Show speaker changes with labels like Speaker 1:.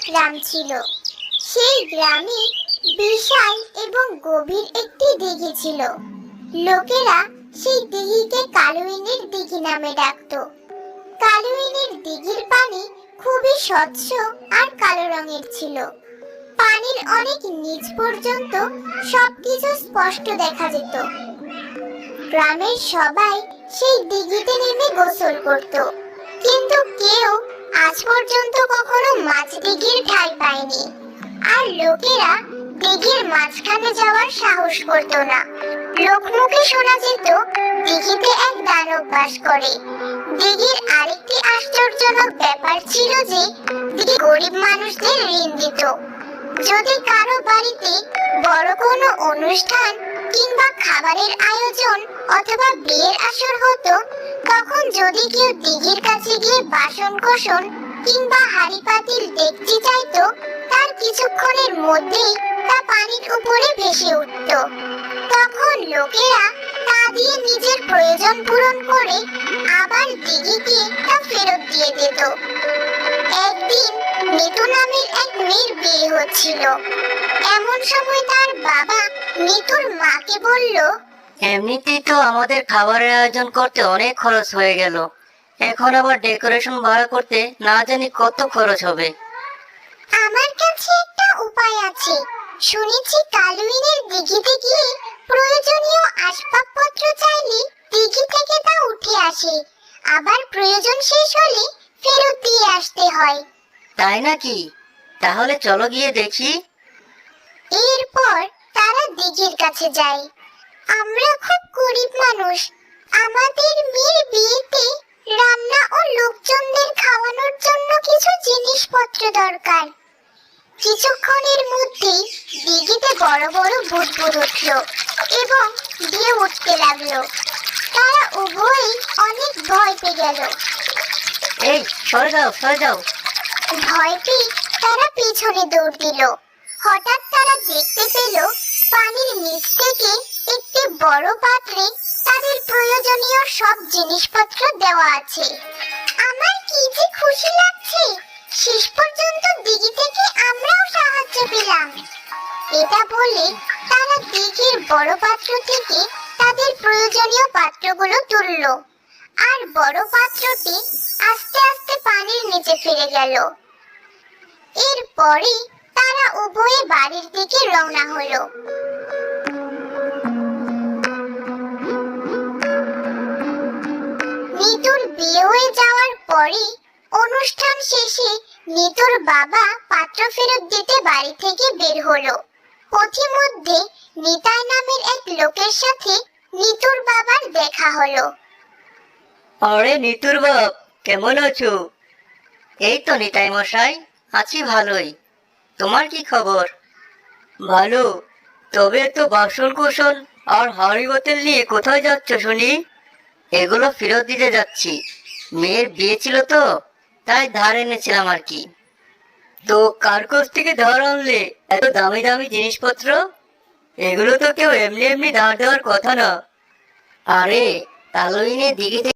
Speaker 1: গ্রাম ছিল। সেই গ্রামে বিশাল এবং গভীর একটি দিঘি ছিল। লোকেরা সেই দিঘিকে কালুইনের দিঘি নামে ডাকতো। কালুইনের দিঘির পানি খুবই স্বচ্ছ আর কালো রঙের ছিল। পানির অনেক নিচ পর্যন্ত সবকিছু স্পষ্ট দেখা যেত। গ্রামের সবাই সেই দিঘিতে নেমে গোসল করত, কিন্তু কেউ আজ পর্যন্ত কখনো মাছ দিঘির ঠাঁই পায়নি। আর লোকেরা দিঘির মাঝখানে যাওয়ার সাহস করত না। লোকমুখে শোনা যেত দিঘিতে এক দানব বাস করে। দিঘির আরেকটি আশ্চর্যজনক ব্যাপার ছিল যে দিঘি গরিব মানুষদের ঋণ দিত। যদি কারো বাড়িতে বড় কোনো অনুষ্ঠান কিংবা খাবারের আয়োজন অথবা বিয়ের আসর হতো, তখন যদি কেউ দিঘির কাছে গিয়ে বাসন কোসন কিংবা হাঁড়ি পাতিল ডেকচি চাইতো, তার কিছুক্ষণের মধ্যেই তা পানির উপরে ভেসে উঠত। তখন লোকেরা তা দিয়ে নিজের প্রয়োজন পূরণ করে আবার দিঘিকে তা ফেরত দিয়ে দিত। একদিন নিতু নামের এক মেয়ের বিয়ে হচ্ছিল। এমন সময় তার বাবা নিতুর মাকে বলল,
Speaker 2: এমনিতেই তো আমাদের খাবারের আয়োজন করতে অনেক খরচ হয়ে গেল, এখন আবার ডেকোরেশন ভাড়া করতে না জানি কত খরচ হবে।
Speaker 1: আমার কাছে একটা উপায় আছে। শুনেছি কালুইনের দিঘিতে গিয়ে প্রয়োজনীয় আসবাবপত্র চাইলে দিঘি থেকে তা উঠে আসে, আবার প্রয়োজন শেষ হলে ফেরত দিয়ে আসতে হয়।
Speaker 2: তাই নাকি? তাহলে চলো গিয়ে দেখি।
Speaker 1: এরপর তারা দিঘির কাছে যায়। আমরা খুব গরিব মানুষ, আমাদের মেয়ের বিয়েতে রান্না ও লোকজনদের খাওয়ানোর জন্য কিছু জিনিসপত্র দরকার। কিছুক্ষণের মধ্যেই দিঘিতে বড় বড় বুদবুদ উঠল এবং দিয়ে উঠতে লাগলো। তারা উভয়ই অনেক ভয় পেয়ে গেল।
Speaker 2: এই সরে যাও, সরে যাও।
Speaker 1: ভয় পেয়ে তারা পেছনে দৌড় দিল। হঠাৎ তারা দেখতে পেল পানির নিচ থেকে একটি বড় পাত্রে তাদের প্রয়োজনীয় সব জিনিসপত্র দেওয়া আছে। আমার কি যে খুশি লাগছে! শেষ পর্যন্ত দিঘি থেকে আমরাও সাহায্য পেলাম। এটা বলে তারা দিঘির বড় পাত্র থেকে তাদের প্রয়োজনীয় পাত্রগুলো তুলল, আর বড় পাত্রটি আস্তে আস্তে পানির নিচে ফিরে গেল। এরপরে তারা উভয়ে বাড়ির দিকে রওনা হলো। নিতুর বিয়ে হয়ে যাওয়ার পরে অনুষ্ঠান শেষে নিতুর বাবা পাত্র ফেরত দিতে বাড়ি থেকে বের হলো। পথিমধ্যে নিতাই নামের এক লোকের সাথে নিতুর বাবার দেখা হলো।
Speaker 2: আরে নিতুর বাপ, কেমন আছো? এই তো নিতাই মশাই, আছি ভালোই। তোমার কি খবর? ভালো। তবে তো বাসন কোসন আর হাঁড়ি বোতল নিয়ে কোথায় যাচ্ছ শুনি? এগুলো ফেরত দিতে যাচ্ছি। মেয়ের বিয়ে ছিল তো, তাই ধার এনেছিলাম আর কি। তো কার কাছ থেকে ধার আনলে এত দামি দামি জিনিসপত্র? এগুলো তো কেউ এমনি এমনি ধার দেওয়ার কথা না। আরে কালুইনে দিঘি থেকে